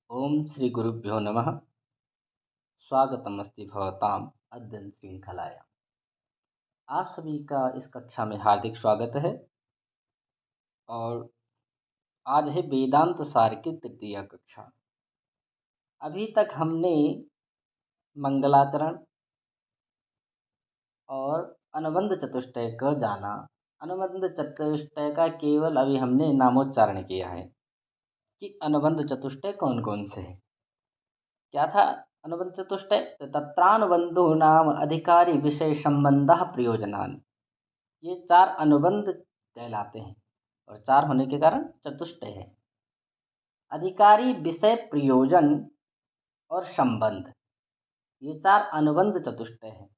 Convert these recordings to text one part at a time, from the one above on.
ओम श्री गुरुभ्यो नमः। स्वागतम अस्ति भवताम अध्ययन श्रृंखलायां। आप सभी का इस कक्षा में हार्दिक स्वागत है। और आज है वेदांत सार की तृतीय कक्षा। अभी तक हमने मंगलाचरण और अनुबंध चतुष्टय को जाना। अनुबंध चतुष्टय का केवल अभी हमने नामोच्चारण किया है कि अनुबंध चतुष्टय कौन कौन से हैं। क्या था अनुबंध चतुष्टय? तो तत्रानुबंधो नाम अधिकारी विषय संबंधः प्रयोजनानि। ये चार अनुबंध कहलाते हैं और चार होने के कारण चतुष्टय है। अधिकारी, विषय, प्रयोजन और संबंध, ये चार अनुबंध चतुष्टय हैं।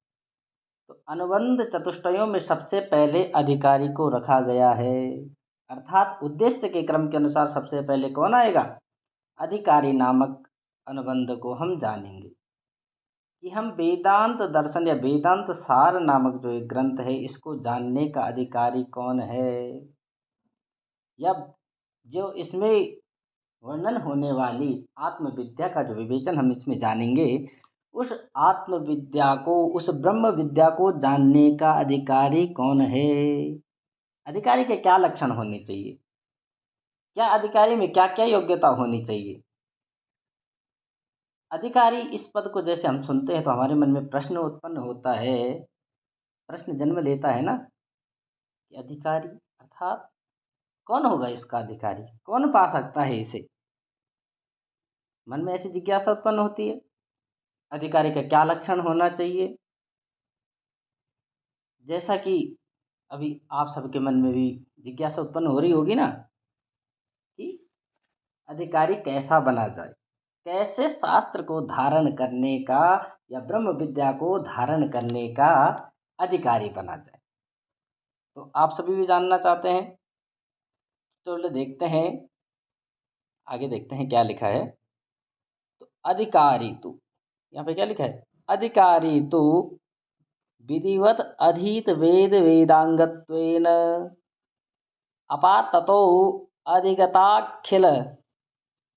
तो अनुबंध चतुष्टयों में सबसे पहले अधिकारी को रखा गया है, अर्थात उद्देश्य के क्रम के अनुसार सबसे पहले कौन आएगा? अधिकारी नामक अनुबंध को हम जानेंगे कि हम वेदांत दर्शन या वेदांत सार नामक जो एक ग्रंथ है, इसको जानने का अधिकारी कौन है, या जो इसमें वर्णन होने वाली आत्मविद्या का जो विवेचन हम इसमें जानेंगे, उस आत्मविद्या को, उस ब्रह्म विद्या को जानने का अधिकारी कौन है। अधिकारी के क्या लक्षण होने चाहिए, क्या अधिकारी में क्या क्या योग्यता होनी चाहिए। अधिकारी इस पद को जैसे हम सुनते हैं तो हमारे मन में प्रश्न उत्पन्न होता है, प्रश्न जन्म लेता है ना, कि अधिकारी अर्थात कौन होगा इसका अधिकारी, कौन पा सकता है इसे। मन में ऐसी जिज्ञासा उत्पन्न होती है। अधिकारी का क्या लक्षण होना चाहिए। जैसा कि अभी आप सबके मन में भी जिज्ञासा उत्पन्न हो रही होगी ना, कि अधिकारी कैसा बना जाए, कैसे शास्त्र को धारण करने का या ब्रह्म विद्या को धारण करने का अधिकारी बना जाए। तो आप सभी भी जानना चाहते हैं। तो देखते हैं, आगे देखते हैं क्या लिखा है। तो अधिकारी तो यहाँ पे क्या लिखा है? अधिकारी तो विधिवत अधीत वेद वेदांगत्वेन अपाततो अधिगताखिल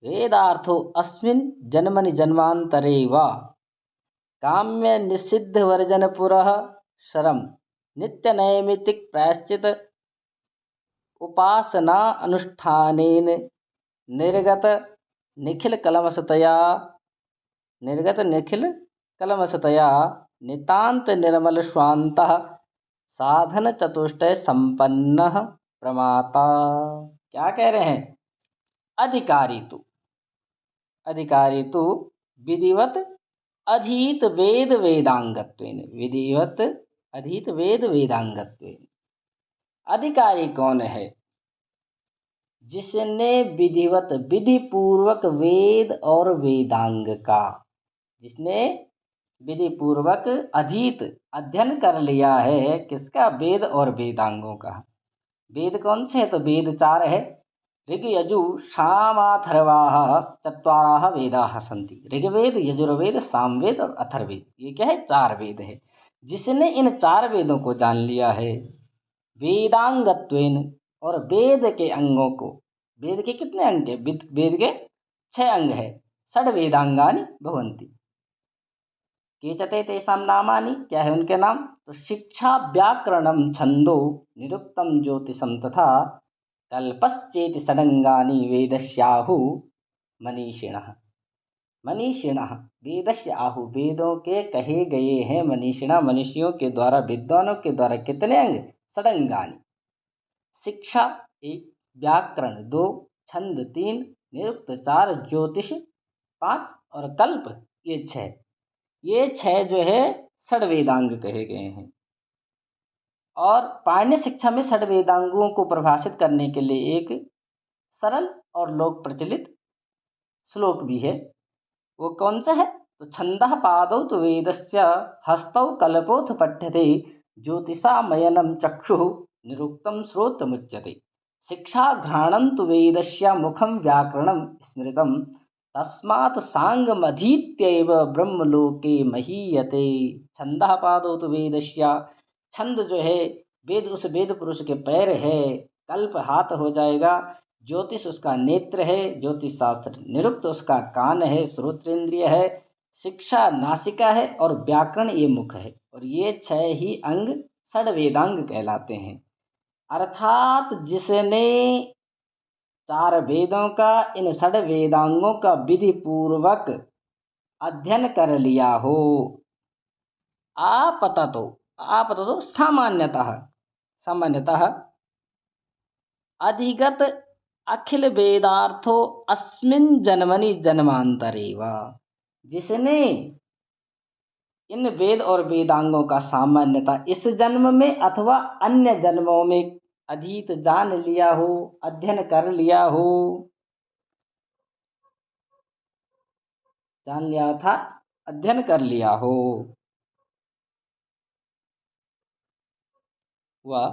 वेदार्थो अस्मिन् जन्मनि जन्मान्तरे वा काम्य निषिद्ध वर्जन पुरः शरम नित्य नैमितिक प्रायश्चित उपासना अनुष्ठानेन निर्गत निखिल कलमशतया नितांत निर्मल स्वांतः साधन चतुष्टय संपन्नः प्रमाता। क्या कह रहे हैं? अधिकारी तो विधिवत अधीत वेद वेदांगत्वेन, विधिवत अधीत वेद वेदांगत्वेन। अधिकारी कौन है? जिसने विधिवत विधि पूर्वक वेद और वेदांग का, जिसने विधि पूर्वक अधीत अध्ययन कर लिया है, किसका? वेद और वेदांगों का। वेद कौन से है? तो वेद चार है, ऋग यजु सामाथर्वाः चत्वाराः वेदाः सन्ति। ऋग्वेद, यजुर्वेद, सामवेद और अथर्ववेद, ये क्या है? चार वेद है। जिसने इन चार वेदों को जान लिया है, वेदांगत्वेन, और वेद के अंगों को, वेद के कितने अंग है? वेद के 6 अंग है। षड वेदांगानि भवन्ति। केचते तेषां नामानि, क्या है उनके नाम? तो शिक्षा, व्याकरणम, छंदो, निरुक्तम, ज्योतिषम तथा कल्पश्चेति षडंगानि वेदस्याहु मनीषिणः। मनीषिणः वेदस्य आहु, वेदों के कहे गए हैं मनीषिणा, मनुष्यों के द्वारा, विद्वानों के द्वारा कितने अंग? षडंगानि। शिक्षा 1, व्याकरण 2, छंद 3, निरुक्त 4, ज्योतिष 5 और कल्प ये 6। ये 6 जो है षड वेदांग कहे गए हैं। और पाणिनि शिक्षा में षड वेदांगों को परिभाषित करने के लिए एक सरल और लोक प्रचलित श्लोक भी है। वो कौन सा है? तो छंदः पादौ तु वेदस्य हस्तौ कल्पोऽथ पठ्यते ज्योतिषामयनं चक्षुः निरुक्तं श्रोत्रमुच्यते। शिक्षा घ्राणं तु वेदस्य मुखं व्याकरणं स्मृतं तस्मात् सांगमधीत्यैव ब्रह्मलोके महीयते। छंदः पादौ तु वेदस्य, छंद जो है वेद, उस वेद पुरुष के पैर है। कल्प हाथ हो जाएगा, ज्योतिष उसका नेत्र है, ज्योतिष शास्त्र निरुक्त उसका कान है, श्रोत्रेंद्रिय है, शिक्षा नासिका है और व्याकरण ये मुख है। और ये 6 ही अंग षड वेदांग कहलाते हैं। अर्थात जिसने 4 वेदों का, इन षड वेदांगों का विधि पूर्वक अध्ययन कर लिया हो। आपततो सामान्यतः सामान्यतः अधिगत अखिल वेदार्थो अस्मिन् जन्मनि जन्मांतरे वा। जिसने इन वेद और वेदांगों का सामान्यता इस जन्म में अथवा अन्य जन्मों में अधीत जान लिया हो, अध्ययन कर लिया हो, जान लिया था, अध्ययन कर लिया हो, वह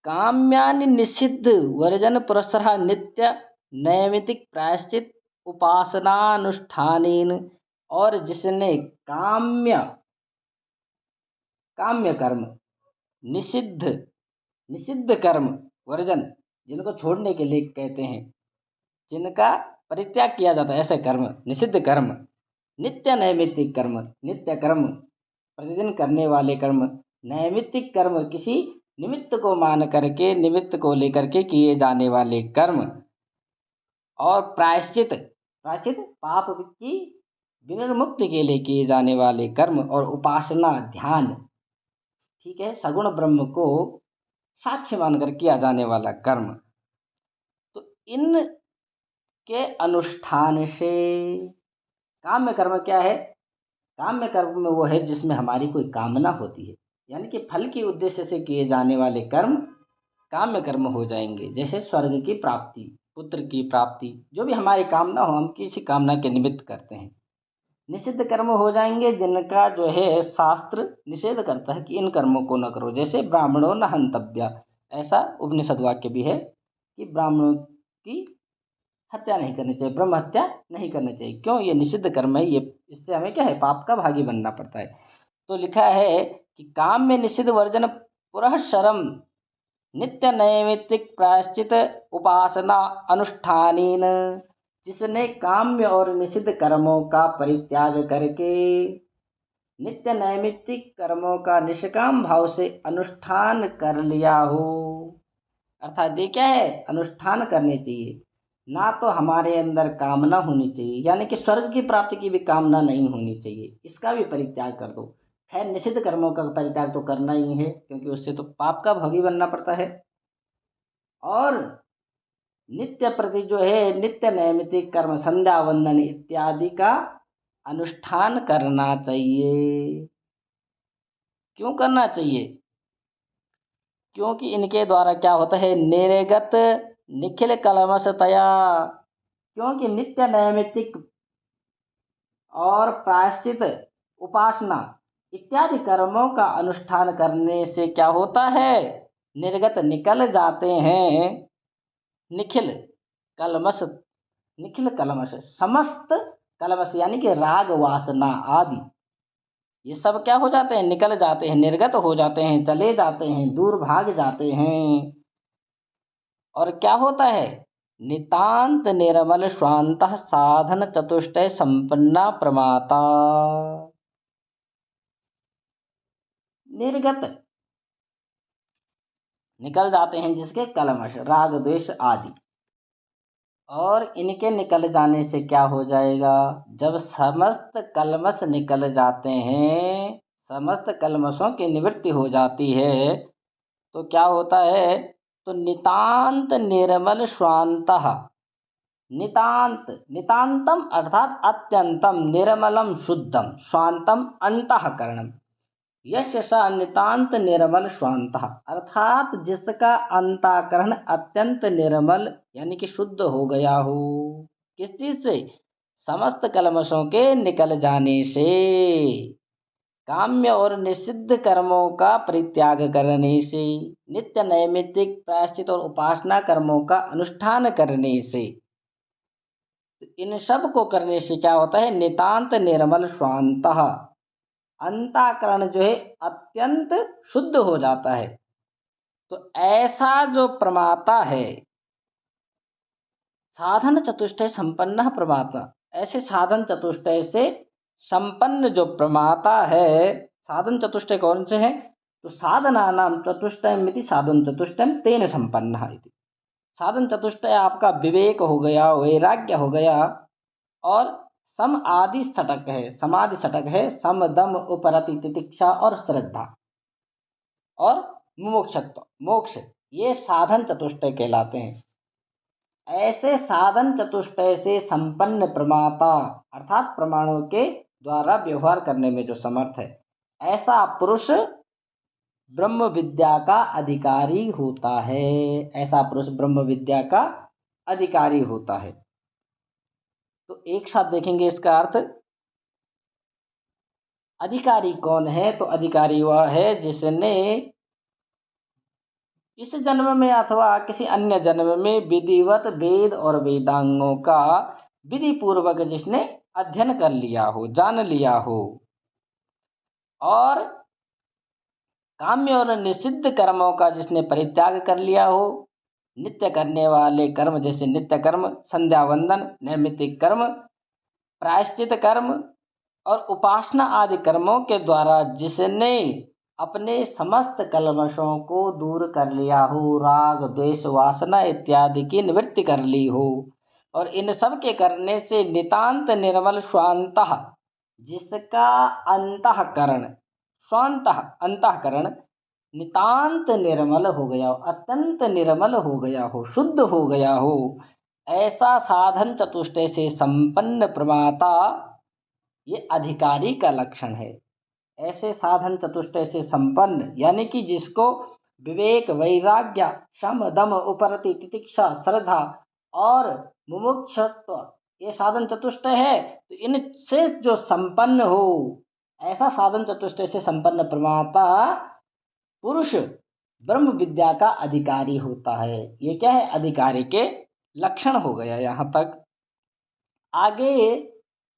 काम्यानि निषिद्ध वर्जन पुरस्सरः नित्य नैमित्तिक प्रायश्चित उपासनानुष्ठानेन। और जिसने काम्य काम्य कर्म, निषिद्ध निषिद्ध कर्म, वर्जन जिनको छोड़ने के लिए कहते हैं, जिनका परित्याग किया जाता है, ऐसे कर्म निषिद्ध कर्म, नित्य नैमित्तिक कर्म, नित्य कर्म प्रतिदिन करने वाले कर्म, नैमित्तिक कर्म किसी निमित्त को मान करके, निमित्त को लेकर के किए जाने वाले कर्म, और प्रायश्चित प्रायश्चित पाप की विनिर्मुक्ति के लिए किए जाने वाले कर्म, और उपासना ध्यान, ठीक है, सगुण ब्रह्म को साक्ष्य मानकर किया जाने वाला कर्म। तो इन के अनुष्ठान से काम्य कर्म क्या है? काम्य कर्म में वो है जिसमें हमारी कोई कामना होती है, यानी कि फल के उद्देश्य से किए जाने वाले कर्म काम्य कर्म हो जाएंगे। जैसे स्वर्ग की प्राप्ति, पुत्र की प्राप्ति, जो भी हमारी कामना हो, हम किसी कामना के निमित्त करते हैं। निषिद्ध कर्म हो जाएंगे जिनका जो है शास्त्र निषेध करता है कि इन कर्मों को न करो। जैसे ब्राह्मणों न हंतव्या, ऐसा उपनिषद वाक्य भी है कि ब्राह्मणों की हत्या नहीं करनी चाहिए, ब्रह्म हत्या नहीं करनी चाहिए। क्यों? ये निषिद्ध कर्म है, ये इससे हमें क्या है, पाप का भागी बनना पड़ता है। तो लिखा है कि काम में निषिद्ध वर्जन पुरः शरम नित्य नैमित्तिक प्रायश्चित उपासना अनुष्ठानेन। जिसने काम्य और निषिद्ध कर्मों का परित्याग करके नित्य नैमित्तिक कर्मों का निष्काम भाव से अनुष्ठान कर लिया हो, अर्थात ये क्या है, अनुष्ठान करने चाहिए, ना तो हमारे अंदर कामना होनी चाहिए, यानी कि स्वर्ग की प्राप्ति की भी कामना नहीं होनी चाहिए, इसका भी परित्याग कर दो। खैर निषिद्ध कर्मों का परित्याग तो करना ही है, क्योंकि उससे तो पाप का भोगी बनना पड़ता है। और नित्य प्रति जो है नित्य नैमित्तिक कर्म, संध्या वंदन इत्यादि का अनुष्ठान करना चाहिए। क्यों करना चाहिए? क्योंकि इनके द्वारा क्या होता है, निर्गत निखिल कलमशतया। क्योंकि नित्य नैमित्तिक और प्रायश्चित, उपासना इत्यादि कर्मों का अनुष्ठान करने से क्या होता है, निर्गत निकल जाते हैं निखिल कलमश, निखिल कलमश समस्त कलमश, यानी कि राग वासना आदि, ये सब क्या हो जाते हैं, निकल जाते हैं, निर्गत हो जाते हैं, चले जाते हैं, दूर भाग जाते हैं। और क्या होता है, नितांत निर्मल स्वांत साधन चतुष्टय संपन्ना प्रमाता। निर्गत निकल जाते हैं जिसके कलमश, राग द्वेष आदि। और इनके निकल जाने से क्या हो जाएगा, जब समस्त कलमश निकल जाते हैं, समस्त कलमशों की निवृत्ति हो जाती है, तो क्या होता है, तो नितांत निर्मल स्वांतः, नितांत नितांतम अर्थात अत्यंतम, निर्मलम शुद्धम, स्वांतम अंतःकरणम, यस्य स नितांत निर्मल स्वांतः, अर्थात जिसका अंतःकरण अत्यंत निर्मल यानी कि शुद्ध हो गया हो। किस चीज से? समस्त कलमशों के निकल जाने से, काम्य और निषिद्ध कर्मों का परित्याग करने से, नित्य नैमित्तिक प्रायश्चित और उपासना कर्मों का अनुष्ठान करने से। इन सब को करने से क्या होता है, नितांत निर्मल स्वांतः, अंतःकरण जो है अत्यंत शुद्ध हो जाता है। तो ऐसा जो प्रमाता है, साधन चतुष्टय संपन्न प्रमाता, ऐसे साधन चतुष्टय से संपन्न जो प्रमाता है, साधन चतुष्टय कौन से हैं? तो साधनानां चतुष्टयमिति साधन चतुष्टयम तेन संपन्नः इति। साधन चतुष्टय आपका विवेक हो गया, वैराग्य हो गया, और सम आदि षटक है, समाधि षटक है, सम दम उपरति तितिक्षा और श्रद्धा और मुमुक्षत्व मोक्ष, ये साधन चतुष्टय कहलाते हैं। ऐसे साधन चतुष्टय से संपन्न प्रमाता अर्थात प्रमाणों के द्वारा व्यवहार करने में जो समर्थ है, ऐसा पुरुष ब्रह्म विद्या का अधिकारी होता है। ऐसा पुरुष ब्रह्म विद्या का अधिकारी होता है। तो एक साथ देखेंगे इसका अर्थ। अधिकारी कौन है? तो अधिकारी वह है जिसने इस जन्म में अथवा किसी अन्य जन्म में विधिवत वेद और वेदांगों का विधि पूर्वक जिसने अध्ययन कर लिया हो, जान लिया हो, और काम्य और निषिद्ध कर्मों का जिसने परित्याग कर लिया हो, नित्य करने वाले कर्म जैसे नित्य कर्म, संध्या वंदन, नैमित्तिक कर्म, प्रायश्चित कर्म और उपासना आदि कर्मों के द्वारा जिसने अपने समस्त कल्मशों को दूर कर लिया हो, राग द्वेष वासना इत्यादि की निवृत्ति कर ली हो, और इन सब के करने से नितांत निर्मल स्वांतः, जिसका अंतःकरण, स्वांतः अंतःकरण नितांत निर्मल हो गया हो, अत्यंत निर्मल हो गया हो, शुद्ध हो गया हो, ऐसा साधन चतुष्टय से संपन्न प्रमाता ये अधिकारी का लक्षण है। ऐसे साधन चतुष्टय से संपन्न यानी कि जिसको विवेक, वैराग्य, शम दम उपरति तितिक्षा श्रद्धा और मुमुक्षुत्व ये साधन चतुष्टय है, तो इनसे जो संपन्न हो, ऐसा साधन चतुष्टय से संपन्न प्रमाता पुरुष ब्रह्म विद्या का अधिकारी होता है। ये क्या है? अधिकारी के लक्षण हो गया। यहाँ तक आगे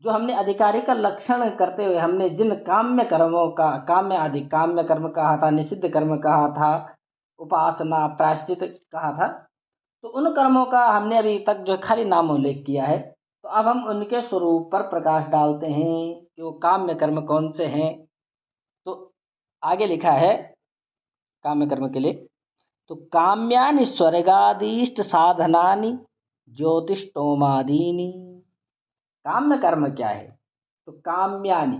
जो हमने अधिकारी का लक्षण करते हुए हमने जिन काम्य कर्मों का, काम्य आदि काम्य कर्म कहा था, निषिद्ध कर्म कहा था, उपासना प्रायश्चित कहा था, तो उन कर्मों का हमने अभी तक जो खाली नाम उल्लेख किया है। तो अब हम उनके स्वरूप पर प्रकाश डालते हैं कि वो काम्य कर्म कौन से हैं। तो आगे लिखा है काम्य कर्म के लिए, तो काम्यानि स्वर्गादीष्ट साधनानि ज्योतिष्टोमादीनि। काम्य कर्म क्या है? तो काम्यानि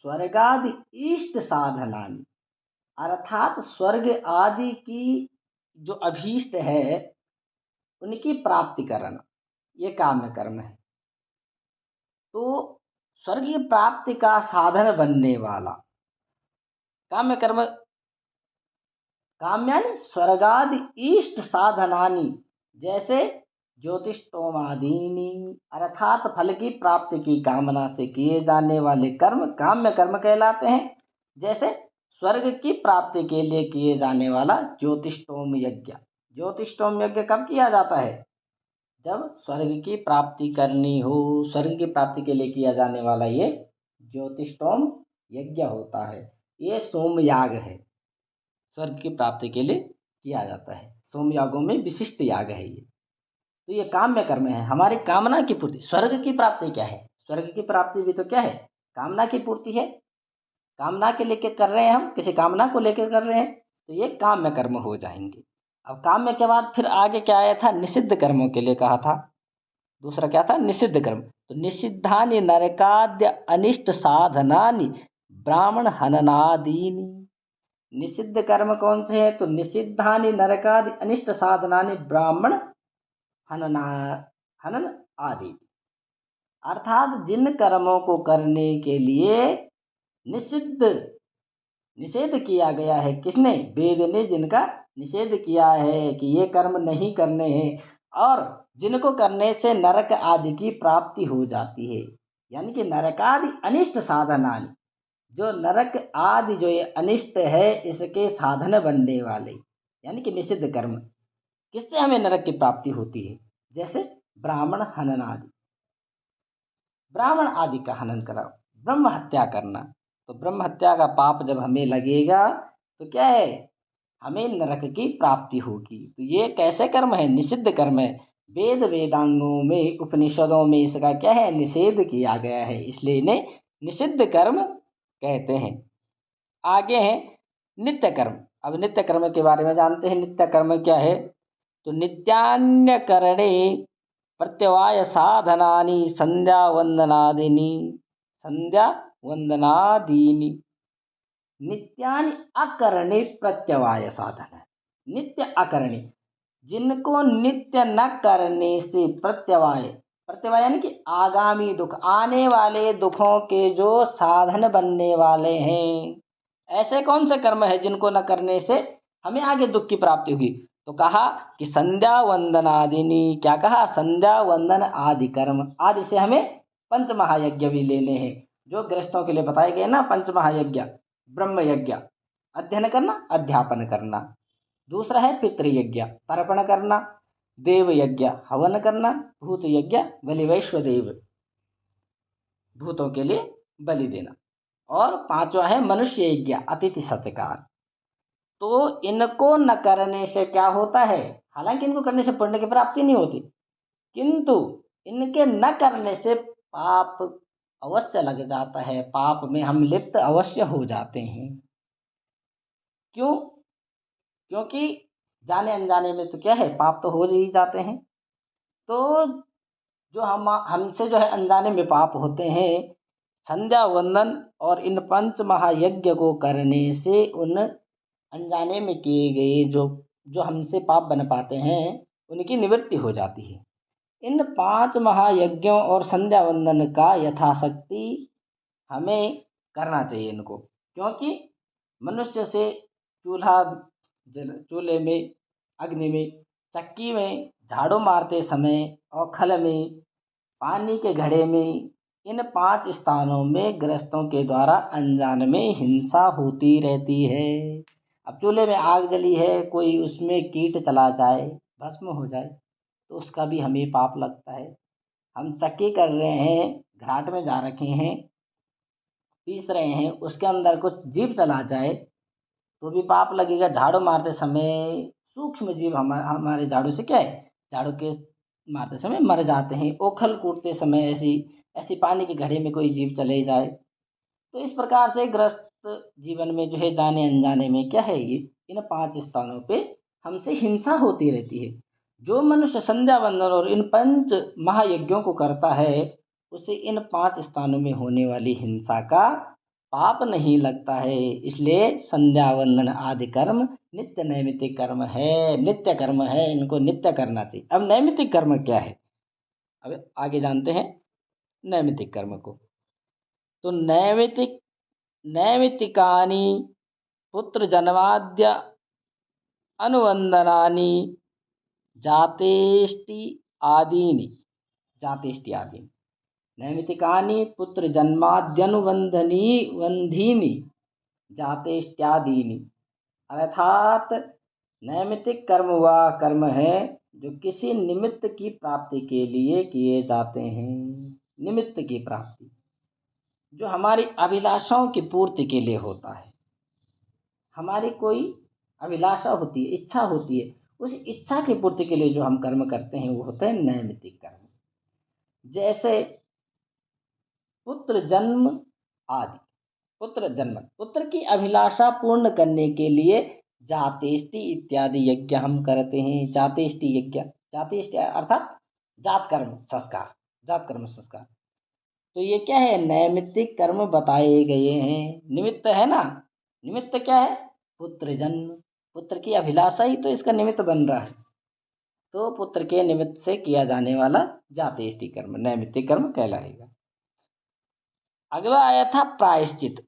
स्वर्गादि इष्ट साधनानि, अर्थात स्वर्ग आदि की जो अभीष्ट है उनकी प्राप्ति करना, ये काम्य कर्म है। तो स्वर्ग की प्राप्ति का साधन बनने वाला काम्य कर्म, काम्यानि स्वर्गादि इष्ट साधनानि, जैसे ज्योतिष्टोमादीनि, अर्थात फल की प्राप्ति की कामना से किए जाने वाले कर्म काम्य कर्म कहलाते हैं। जैसे स्वर्ग की प्राप्ति के लिए किए जाने वाला ज्योतिष्टोम यज्ञ। ज्योतिष्टोम यज्ञ कब किया जाता है? जब स्वर्ग की प्राप्ति करनी हो, स्वर्ग की प्राप्ति के लिए किया जाने वाला ये ज्योतिष्टोम यज्ञ होता है। ये सोमयाग है, स्वर्ग की प्राप्ति के लिए किया जाता है। सोम यागों में विशिष्ट याग है ये। तो ये काम्य कर्म है, हमारी कामना की पूर्ति। स्वर्ग की प्राप्ति क्या है? स्वर्ग की प्राप्ति भी तो क्या है? कामना की पूर्ति है। कामना के लेके कर रहे हैं, हम किसी कामना को लेकर कर रहे हैं, तो ये काम्य कर्म हो जाएंगे। अब काम्य के बाद फिर आगे क्या आया था? निषिद्ध कर्मों के लिए कहा था। दूसरा क्या था? निषिद्ध कर्म। तो निषिद्धानि नरकाद्य अनिष्ट साधनानि ब्राह्मण हननादीनि। निषिद्ध कर्म कौन से हैं? तो निषिद्धानि नरकादि अनिष्ट साधनानि ब्राह्मण हनना हनन आदि, अर्थात जिन कर्मों को करने के लिए निषिद्ध निषेध किया गया है, किसने? वेद ने जिनका निषेध किया है कि ये कर्म नहीं करने हैं, और जिनको करने से नरक आदि की प्राप्ति हो जाती है, यानी कि नरकादि अनिष्ट साधनानि, जो नरक आदि जो ये अनिष्ट है इसके साधन बनने वाले, यानी कि निषिद्ध कर्म, किससे हमें नरक की प्राप्ति होती है? जैसे ब्राह्मण हनन आदि, ब्राह्मण आदि का हनन करा, ब्रह्म हत्या करना। तो ब्रह्म हत्या का पाप जब हमें लगेगा तो क्या है? हमें नरक की प्राप्ति होगी। तो ये कैसे कर्म है? निषिद्ध कर्म है। वेद वेदांगों में, उपनिषदों में इसका क्या है? निषेध किया गया है, इसलिए इन्हें निषिद्ध कर्म कहते हैं। आगे है नित्य कर्म। अब नित्य कर्म के बारे में जानते हैं। नित्य कर्म क्या है? तो नित्यान्य करणे प्रत्यवाय साधनानि संध्या वंदनादीनि, संध्या वंदनादीनि। नित्यानि अकरणे प्रत्यवाय साधन है। नित्य अकरणे, जिनको नित्य न करने से प्रत्यवाय, प्रत्यवाय यानी कि आगामी दुख, आने वाले दुखों के जो साधन बनने वाले हैं, ऐसे कौन से कर्म है जिनको न करने से हमें आगे दुख की प्राप्ति होगी? तो कहा कि संध्या वंदन आदिनी। क्या कहा? संध्या वंदन आदि कर्म। आदि से हमें पंच महायज्ञ भी लेने हैं, जो गृहस्थों के लिए बताए गए ना। पंच महायज्ञ, ब्रह्म यज्ञ अध्ययन करना, अध्यापन करना। दूसरा है पितृयज्ञ, तर्पण करना। देव यज्ञ, हवन करना। भूत यज्ञ, बलि वैश्वदेव, भूतों के लिए बलि देना। और पांचवा है मनुष्य यज्ञ, अतिथि सत्कार। तो इनको न करने से क्या होता है? हालांकि इनको करने से पुण्य की प्राप्ति नहीं होती, किंतु इनके न करने से पाप अवश्य लग जाता है, पाप में हम लिप्त अवश्य हो जाते हैं। क्यों? क्योंकि जाने अनजाने में तो क्या है, पाप तो हो ही जाते हैं। तो जो हमसे जो है अनजाने में पाप होते हैं, संध्या वंदन और इन पंच महायज्ञ को करने से उन अनजाने में किए गए जो जो हमसे पाप बन पाते हैं, उनकी निवृत्ति हो जाती है। इन पांच महायज्ञों और संध्या वंदन का यथाशक्ति हमें करना चाहिए इनको। क्योंकि मनुष्य से चूल्हे में, अग्नि में, चक्की में, झाड़ू मारते समय और खल में, पानी के घड़े में, इन पांच स्थानों में गृहस्थों के द्वारा अनजान में हिंसा होती रहती है। अब चूल्हे में आग जली है, कोई उसमें कीट चला जाए, भस्म हो जाए, तो उसका भी हमें पाप लगता है। हम चक्की कर रहे हैं, घाट में जा रखे हैं, पीस रहे हैं, उसके अंदर कुछ जीव चला जाए तो भी पाप लगेगा। झाड़ू मारते समय सूक्ष्म जीव हमारे झाड़ू से क्या है, झाड़ू के मारते समय मर जाते हैं। ओखल कूटते समय ऐसी ऐसी पानी के घड़े में कोई जीव चले जाए। तो इस प्रकार से ग्रस्त जीवन में जो है जाने अनजाने में क्या है, ये इन पांच स्थानों पे हमसे हिंसा होती रहती है। जो मनुष्य संध्या वंदन और इन पंच महायज्ञों को करता है, उसे इन पांच स्थानों में होने वाली हिंसा का पाप नहीं लगता है। इसलिए संध्या वंदन आदि कर्म नित्य नैमित्तिक कर्म है, नित्य कर्म है, इनको नित्य करना चाहिए। अब नैमित्तिक कर्म क्या है, अब आगे जानते हैं नैमित्तिक कर्म को। तो नैमित्तिकानि पुत्र जन्माद्य अनुवंदनानि जातेष्टि आदीनि, जातेष्टि आदीनि। नैमित्तिकानि पुत्र जन्माद्यनुवंधनी वंधीनि जातेष्ट्यादीनि। अर्थात नैमित्तिक कर्म वह कर्म है जो किसी निमित्त की प्राप्ति के लिए किए जाते हैं। निमित्त की प्राप्ति जो हमारी अभिलाषाओं की पूर्ति के लिए होता है। हमारी कोई अभिलाषा होती है, इच्छा होती है, उस इच्छा की पूर्ति के लिए जो हम कर्म करते हैं वो होते हैं नैमित्तिक कर्म। जैसे पुत्र जन्म आदि, पुत्र जन्म, पुत्र की अभिलाषा पूर्ण करने के लिए जातेष्टि इत्यादि यज्ञ हम करते हैं। जातेष्टि यज्ञ, जातेष्टि अर्थात जात कर्म संस्कार, जात कर्म संस्कार। तो ये क्या है, नैमित्तिक कर्म बताए गए हैं। निमित्त है ना, निमित्त क्या है, पुत्र जन्म, पुत्र की अभिलाषा ही तो इसका निमित्त बन रहा है। तो पुत्र के निमित्त से किया जाने वाला जातेष्टि कर्म नैमित्तिक कर्म कहलाएगा। अगला आया था प्रायश्चित।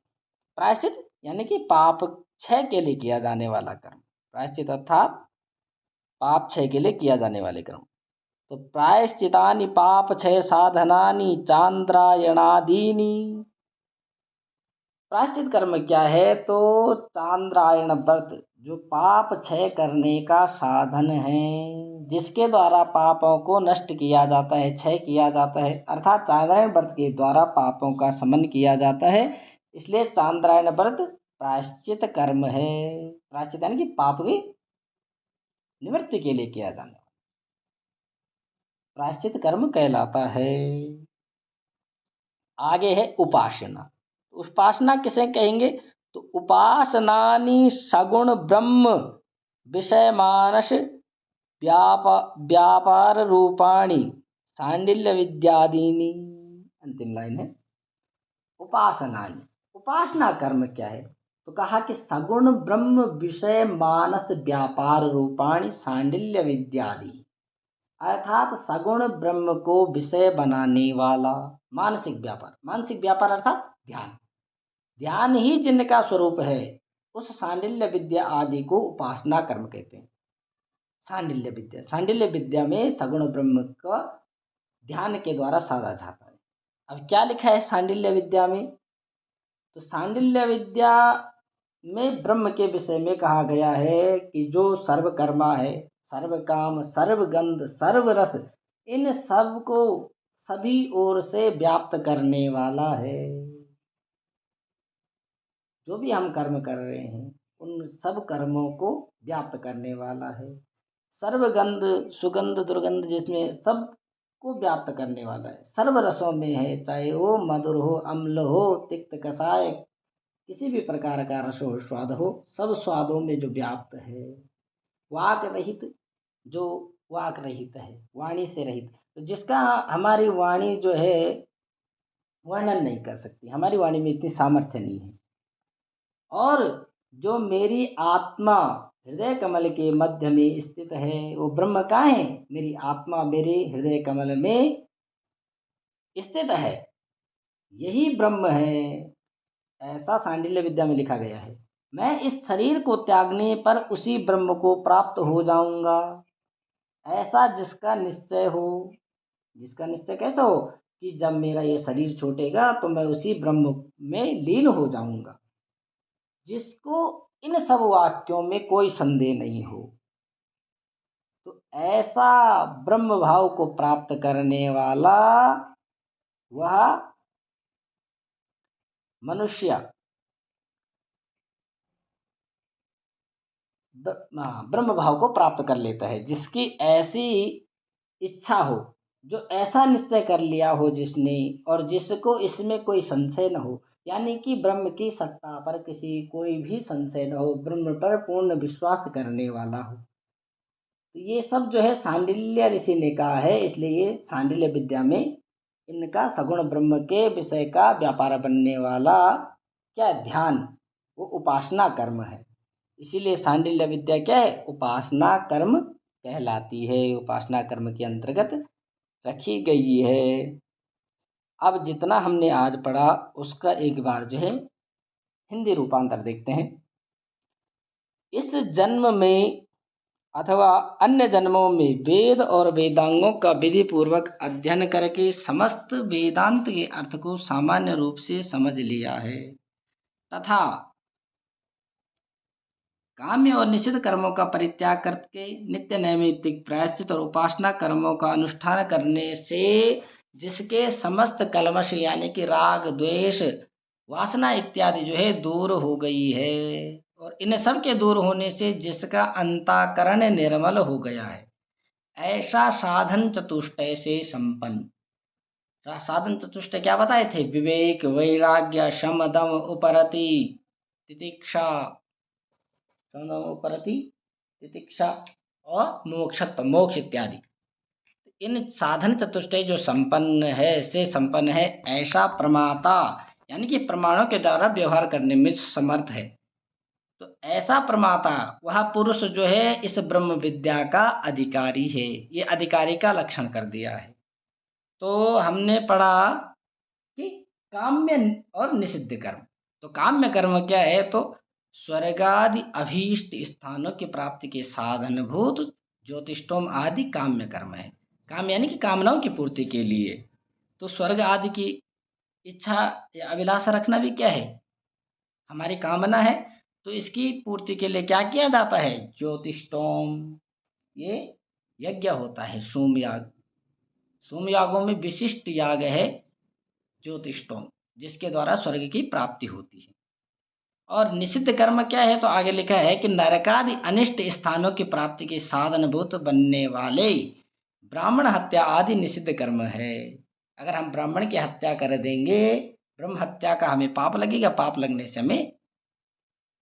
प्रायश्चित यानी कि पाप क्षय के लिए किया जाने वाला कर्म। प्रायश्चित अर्थात पाप क्षय के लिए किया जाने वाले कर्म। तो प्रायश्चितानि पाप क्षय साधनानि चांद्रायणादीनि। प्रायश्चित कर्म क्या है, तो चांद्रायण व्रत जो पाप क्षय करने का साधन है, जिसके द्वारा पापों को नष्ट किया जाता है, क्षय किया जाता है, अर्थात चांद्रायण व्रत के द्वारा पापों का शमन किया जाता है। इसलिए चांद्रायण व्रत प्रायश्चित कर्म है। प्रायश्चित यानी कि पाप की निवृत्ति के लिए किया जाने वाला प्रायश्चित कर्म कहलाता है। आगे है उपासना। उपासना किसे कहेंगे? तो उपासनानि सगुण ब्रह्म विषय मानस व्यापार रूपाणी सांडिल्य विद्यादीनी। अंतिम लाइन है उपासनानि। उपासना कर्म क्या है? तो कहा कि सगुण ब्रह्म विषय मानस व्यापार रूपाणी सांडिल्य विद्यादि, अर्थात सगुण ब्रह्म को विषय बनाने वाला मानसिक व्यापार। मानसिक व्यापार अर्थात ध्यान। ध्यान ही जिनका स्वरूप है, उस सांडिल्य विद्या आदि को उपासना कर्म कहते हैं। सांडिल्य विद्या में सगुण ब्रह्म का ध्यान के द्वारा साधा जाता है। अब क्या लिखा है सांडिल्य विद्या में? तो सांडिल्य विद्या में ब्रह्म के विषय में कहा गया है कि जो सर्वकर्मा है, सर्व काम, सर्व गंध, सर्व रस, इन सब को सभी ओर से व्याप्त करने वाला है। जो भी हम कर्म कर रहे हैं उन सब कर्मों को व्याप्त करने वाला है। सर्वगंध, सुगंध, दुर्गंध, जिसमें सब को व्याप्त करने वाला है। सर्व रसों में है, चाहे वो मधुर हो, अम्ल हो, तिक्त, कसाय, किसी भी प्रकार का रस हो, स्वाद हो, सब स्वादों में जो व्याप्त है। वाक रहित, जो वाक रहित है, वाणी से रहित, तो जिसका हमारी वाणी जो है वर्णन नहीं कर सकती, हमारी वाणी में इतनी सामर्थ्य नहीं है। और जो मेरी आत्मा हृदय कमल के मध्य में स्थित है, वो ब्रह्म कहाँ है? मेरी आत्मा मेरे हृदय कमल में स्थित है, यही ब्रह्म है। ऐसा सांडिल्य विद्या में लिखा गया है। मैं इस शरीर को त्यागने पर उसी ब्रह्म को प्राप्त हो जाऊंगा, ऐसा जिसका निश्चय हो। जिसका निश्चय कैसा हो? कि जब मेरा ये शरीर छूटेगा तो मैं उसी ब्रह्म में लीन हो जाऊंगा, जिसको इन सब वाक्यों में कोई संदेह नहीं हो। तो ऐसा ब्रह्म भाव को प्राप्त करने वाला वह मनुष्य ब्रह्म भाव को प्राप्त कर लेता है, जिसकी ऐसी इच्छा हो, जो ऐसा निश्चय कर लिया हो जिसने, और जिसको इसमें कोई संशय न हो, यानी कि ब्रह्म की सत्ता पर किसी कोई भी संशय न हो, ब्रह्म पर पूर्ण विश्वास करने वाला हो। तो ये सब जो है सांडिल्य ऋषि ने कहा है, इसलिए ये सांडिल्य विद्या में इनका सगुण ब्रह्म के विषय का व्यापार बनने वाला क्या ध्यान, वो उपासना कर्म है। इसीलिए सांडिल्य विद्या क्या है? उपासना कर्म कहलाती है, उपासना कर्म के अंतर्गत रखी गई है। अब जितना हमने आज पढ़ा उसका एक बार जो है हिंदी रूपांतर देखते हैं। इस जन्म में अथवा अन्य जन्मों में वेद और वेदांगों का विधि पूर्वक अध्ययन करके समस्त वेदांत के अर्थ को सामान्य रूप से समझ लिया है, तथा काम्य और निषिद्ध कर्मों का परित्याग करके नित्य नैमित्तिक प्रायश्चित और उपासना कर्मों का अनुष्ठान करने से जिसके समस्त कलमश यानी कि राग, द्वेष, वासना इत्यादि जो है दूर हो गई है, और इन सब के दूर होने से जिसका अंतःकरण निर्मल हो गया है, ऐसा साधन चतुष्टय से संपन्न। साधन चतुष्टय क्या बताए थे? विवेक, वैराग्य, शम, दम, उपरति, तितिक्षा, परति, तितिक्षा और मोक्षत्व, मोक्ष इत्यादि। इन साधन चतुष्टय जो संपन्न है, से संपन्न है ऐसा प्रमाता, यानी कि प्रमाणों के द्वारा व्यवहार करने में समर्थ है। तो ऐसा प्रमाता वह पुरुष जो है इस ब्रह्म विद्या का अधिकारी है। ये अधिकारी का लक्षण कर दिया है। तो हमने पढ़ा कि काम्य और निषिद्ध कर्म। तो काम्य कर्म क्या है? तो स्वर्गादि अभीष्ट स्थानों की प्राप्ति के साधनभूत ज्योतिष्टोम आदि काम्य कर्म है। काम यानी कि कामनाओं की पूर्ति के लिए। तो स्वर्ग आदि की इच्छा या अभिलाषा रखना भी क्या है? हमारी कामना है। तो इसकी पूर्ति के लिए क्या किया जाता है? ज्योतिष्टोम, ये यज्ञ होता है, सोमयाग। सोमयागों में विशिष्ट याग है ज्योतिष्टोम, जिसके द्वारा स्वर्ग की प्राप्ति होती है। और निषिद्ध कर्म क्या है, तो आगे लिखा है कि नरकादि अनिष्ट स्थानों की प्राप्ति के साधनभूत बनने वाले ब्राह्मण हत्या आदि निषिद्ध कर्म है। अगर हम ब्राह्मण की हत्या कर देंगे, ब्रह्म हत्या का हमें पाप लगेगा, पाप लगने से हमें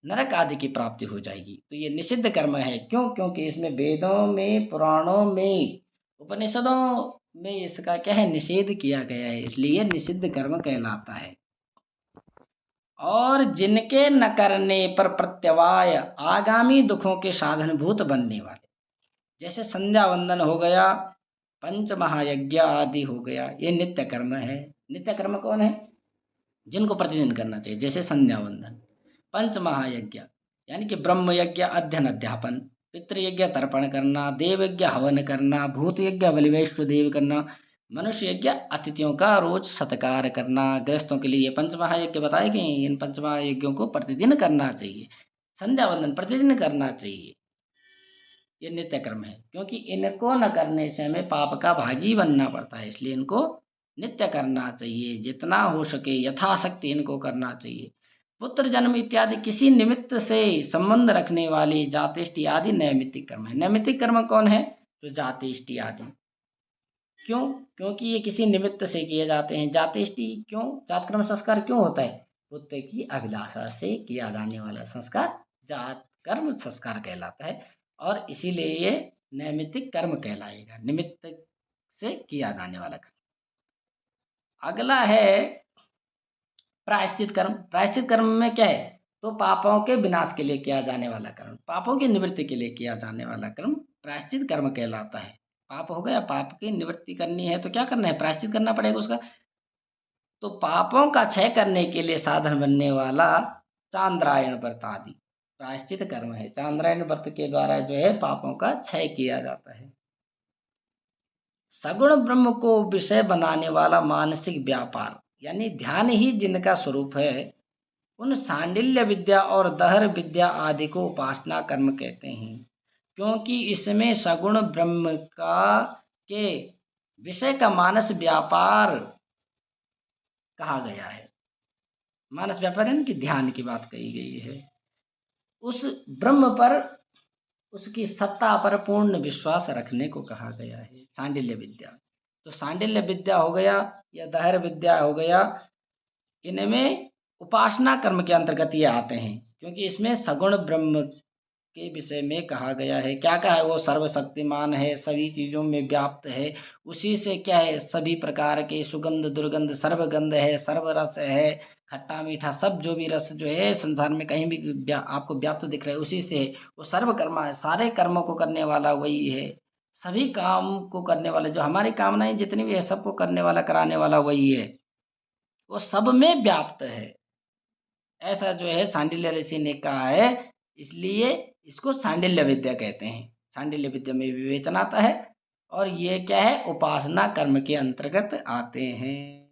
नरक आदि की प्राप्ति हो जाएगी। तो ये निषिद्ध कर्म है। क्यों? क्योंकि इसमें वेदों में, पुराणों में, उपनिषदों में इसका क्या है, निषेध किया गया है, इसलिए निषिद्ध कर्म कहलाता है। और जिनके न करने पर प्रत्यवाय आगामी दुखों के साधनभूत बनने वाले, जैसे संध्या वंदन हो गया, पंच महायज्ञ आदि हो गया, ये नित्य कर्म है। नित्य कर्म कौन है? जिनको प्रतिदिन करना चाहिए, जैसे संध्या वंदन, पंच महायज्ञ यानी कि ब्रह्म यज्ञ अध्ययन अध्यापन, पितृयज्ञ तर्पण करना, देव यज्ञ हवन करना, भूत यज्ञ बलिवैष्णव देव करना, मनुष्य यज्ञ अतिथियों का रोज सत्कार करना, गृहस्थों के लिए पंच महायज्ञ बताए गए हैं। इन पंच महायज्ञों को प्रतिदिन करना चाहिए। संध्या वंदन प्रतिदिन करना चाहिए। ये नित्य कर्म है, क्योंकि इनको न करने से हमें पाप का भागी बनना पड़ता है, इसलिए इनको नित्य करना चाहिए। जितना हो सके यथाशक्ति इनको करना चाहिए। पुत्र जन्म इत्यादि किसी निमित्त से संबंध रखने वाली जातिष्टि आदि नैमित्तिक कर्म है। नैमित्तिक कर्म कौन है? तो जातिष्टि आदि। क्यों? क्योंकि ये किसी निमित्त से किए जाते हैं। जातिष्टि क्यों? जात कर्म संस्कार क्यों होता है? पुत्र की अभिलाषा से किया जाने वाला संस्कार जात कर्म संस्कार कहलाता है, और इसीलिए ये नैमित्तिक कर्म कहलाएगा, निमित्त से किया जाने वाला कर्म। अगला है प्रायश्चित कर्म। प्रायश्चित कर्म में क्या है? तो पापों के विनाश के लिए किया जाने वाला कर्म, पापों की निवृत्ति के लिए किया जाने वाला कर्म प्रायश्चित कर्म कहलाता है। पाप हो गया, पाप की निवृत्ति करनी है तो क्या करना है? प्रायश्चित करना पड़ेगा उसका। तो पापों का क्षय करने के लिए साधन बनने वाला चांद्रायण व्रत आदि प्रायश्चित कर्म है। चांद्रायण व्रत के द्वारा जो है पापों का क्षय किया जाता है। सगुण ब्रह्म को विषय बनाने वाला मानसिक व्यापार यानी ध्यान ही जिनका स्वरूप है, उन सांडिल्य विद्या और दहर विद्या आदि को उपासना कर्म कहते हैं, क्योंकि इसमें सगुण ब्रह्म का के विषय का मानस व्यापार कहा गया है। मानस व्यापार यानी कि ध्यान की बात कही गई है। उस ब्रह्म पर, उसकी सत्ता पर पूर्ण विश्वास रखने को कहा गया है, सांडिल्य विद्या। तो सांडिल्य विद्या हो गया या दहर विद्या हो गया, इनमें उपासना कर्म के अंतर्गत ये आते हैं, क्योंकि इसमें सगुण ब्रह्म के विषय में कहा गया है। क्या कहा है? वो सर्वशक्तिमान है, सभी चीज़ों में व्याप्त है, उसी से क्या है, सभी प्रकार के सुगंध दुर्गंध सर्वगंध है, सर्वरस है, खट्टा मीठा सब जो भी रस जो है संसार में कहीं भी आपको व्याप्त दिख रहा है, उसी से है। वो सर्वकर्मा है, सारे कर्मों को करने वाला वही है, सभी काम को करने वाले, जो हमारी कामनाएं जितनी भी है सबको करने वाला, कराने वाला वही है, वो सब में व्याप्त है। ऐसा जो है सांडिल्य ऋषि ने कहा है, इसलिए इसको सांडिल्य विद्या कहते हैं। सांडिल्य विद्या में विवेचन आता है, और ये क्या है? उपासना कर्म के अंतर्गत आते हैं।